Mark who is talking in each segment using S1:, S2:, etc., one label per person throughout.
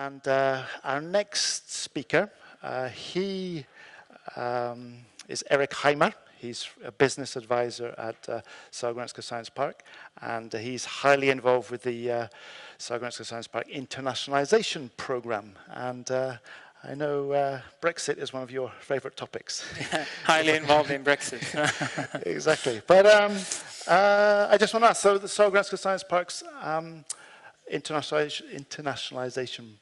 S1: And our next speaker, he is Erik Heimer. He's a business advisor at Sahlgrenska Science Park, and he's highly involved with the Sahlgrenska Science Park Internationalization program. And I know Brexit is one of your favorite topics.
S2: Highly involved in Brexit.
S1: Exactly. But I just want to ask, so the Sahlgrenska Science Park's internationalization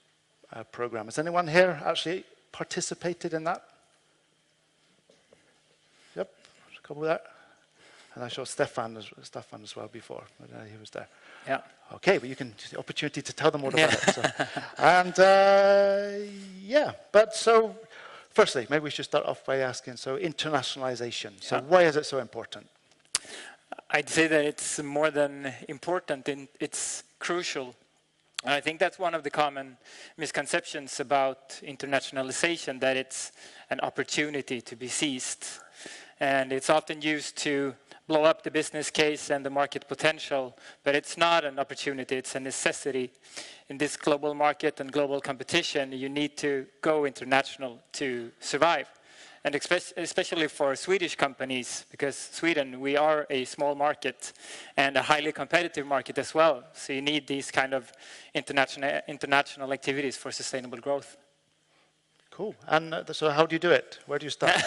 S1: program, has anyone here actually participated in that? Yep, a couple there. And I saw Stefan as well before, but he was there.
S2: Yeah.
S1: Okay, but you can, the opportunity to tell them all about it. So. And yeah, but so firstly, maybe we should start off by asking, so internationalization. So why is it so important?
S2: I'd say that it's more than important, it's crucial. And I think that's one of the common misconceptions about internationalization, that it's an opportunity to be seized. And it's often used to blow up the business case and the market potential, but it's not an opportunity, it's a necessity. In this global market and global competition, you need to go international to survive. And especially for Swedish companies, because Sweden, we are a small market and a highly competitive market as well. So you need these kind of international activities for sustainable growth.
S1: Cool. And so how do you do it? Where do you start?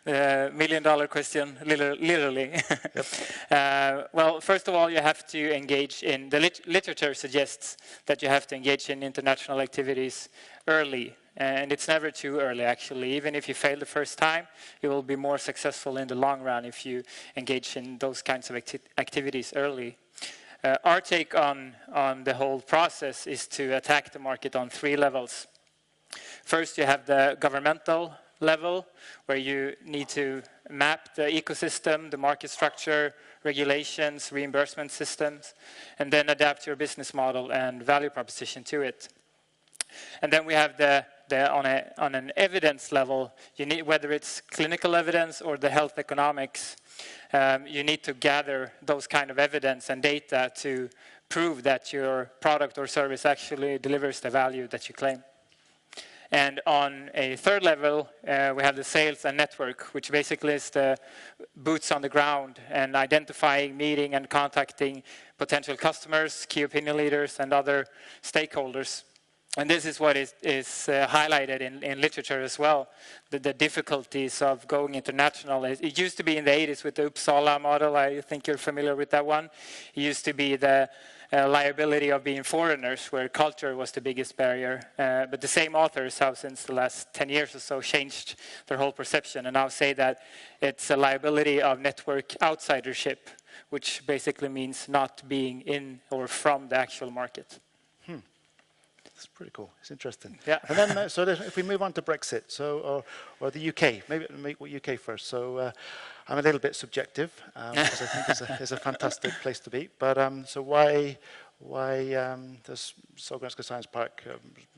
S2: The million-dollar question, literally. Yep. Well, first of all, you have to engage in, the literature suggests that you have to engage in international activities early. And it's never too early, actually. Even if you fail the first time, you will be more successful in the long run if you engage in those kinds of activities early. Our take on the whole process is to attack the market on 3 levels. First, you have the governmental level, where you need to map the ecosystem, the market structure, regulations, reimbursement systems, and then adapt your business model and value proposition to it. And then we have on an evidence level, you need, whether it's clinical evidence or the health economics, you need to gather those kind of evidence and data to prove that your product or service actually delivers the value that you claim. And on a 3rd level, we have the sales and network, which basically is the boots on the ground and identifying, meeting, and contacting potential customers, key opinion leaders, and other stakeholders. And this is what is highlighted in literature as well, the difficulties of going international. It used to be in the 80s with the Uppsala model. I think you're familiar with that one. It used to be the liability of being foreigners, where culture was the biggest barrier. But the same authors have, since the last 10 years or so, changed their whole perception and now say that it's a liability of network outsidership, which basically means not being in or from the actual market.
S1: That's pretty cool. It's interesting.
S2: Yeah.
S1: And then, so if we move on to Brexit, so or the UK, maybe UK first. So I'm a little bit subjective because I think it's a fantastic place to be. But so why does Sahlgrenska Science Park?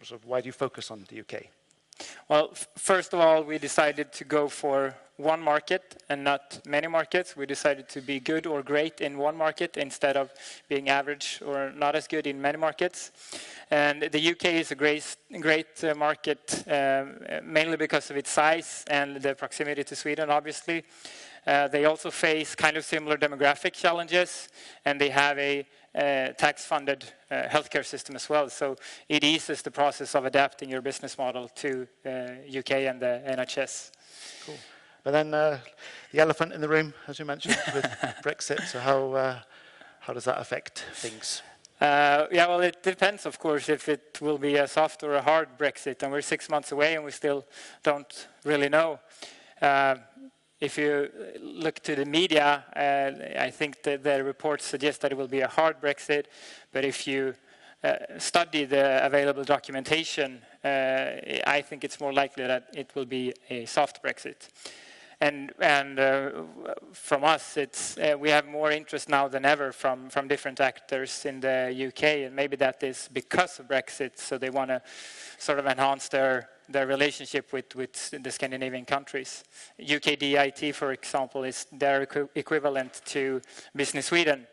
S1: Sort of why do you focus on the UK?
S2: Well, first of all, we decided to go for one market and not many markets. We decided to be good or great in one market instead of being average or not as good in many markets. And the UK is a great market, mainly because of its size and the proximity to Sweden, obviously. They also face kind of similar demographic challenges, and they have a tax-funded healthcare system as well. So it eases the process of adapting your business model to UK and the NHS.
S1: Cool. But then the elephant in the room, as you mentioned, with Brexit. So how does that affect things?
S2: Yeah, well, it depends, of course, if it will be a soft or a hard Brexit. And we're 6 months away, and we still don't really know. If you look to the media, I think that the reports suggest that it will be a hard Brexit. But if you study the available documentation, I think it's more likely that it will be a soft Brexit. And from us, it's we have more interest now than ever from different actors in the UK, and maybe that is because of Brexit. So they want to sort of enhance their relationship with the Scandinavian countries. UK DIT, for example, is their equivalent to Business Sweden,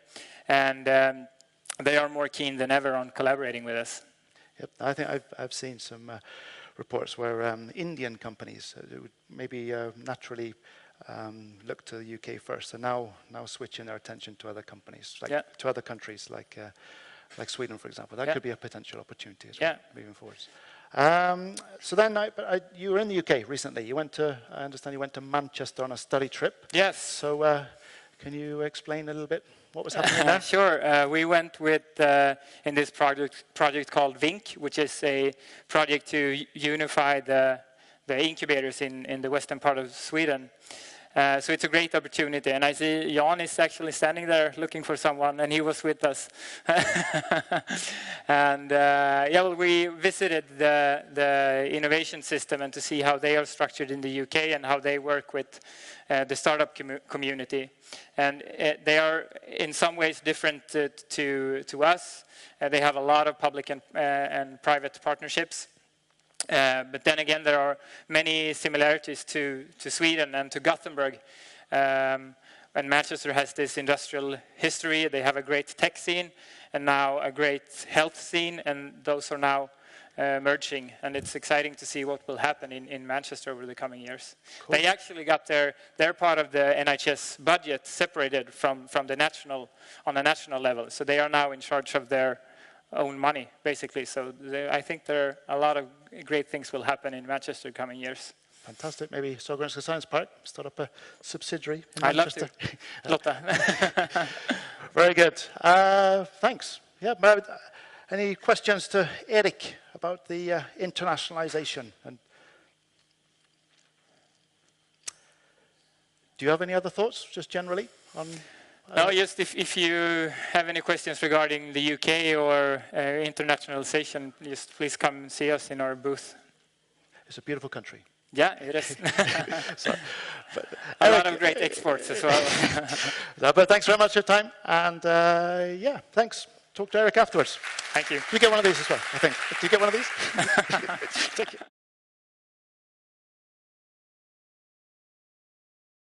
S2: and they are more keen than ever on collaborating with us.
S1: Yep, I think I've seen some reports where Indian companies would maybe naturally look to the UK first, and now switching their attention to other companies, like to other countries, like Sweden, for example. That could be a potential opportunity as well, moving forwards. So then, you were in the UK recently. You went to, I understand, you went to Manchester on a study trip.
S2: Yes.
S1: So can you explain a little bit what was happening there?
S2: Sure. We went with in this project called VINC, which is a project to unify the incubators in the western part of Sweden. So it's a great opportunity, and I see Jan is actually standing there looking for someone, and he was with us. And well, we visited the innovation system and to see how they are structured in the UK and how they work with the startup community. And they are in some ways different to us. They have a lot of public and private partnerships. But then again, there are many similarities to Sweden and to Gothenburg. And Manchester has this industrial history. They have a great tech scene and now a great health scene, and those are now merging. And it's exciting to see what will happen in Manchester over the coming years. Cool. They actually got their part of the NHS budget separated from the national, on a national level. So they are now in charge of their own money, basically. So I think there are a lot of great things will happen in Manchester coming years.
S1: Fantastic. Maybe Sahlgrenska Science Park start up a subsidiary in Manchester.
S2: I'd love to. Lotta.
S1: Very good. Thanks. Yeah. But any questions to Erik about the internationalization? And do you have any other thoughts, just generally on?
S2: No, just if you have any questions regarding the UK or internationalization, just please come see us in our booth.
S1: It's a beautiful country.
S2: Yeah, it is. A lot of great exports as well.
S1: But thanks very much for your time, and yeah, thanks. Talk to Erik afterwards.
S2: Thank you.
S1: You get one of these as well, I think. Do you get one of these? Thank you.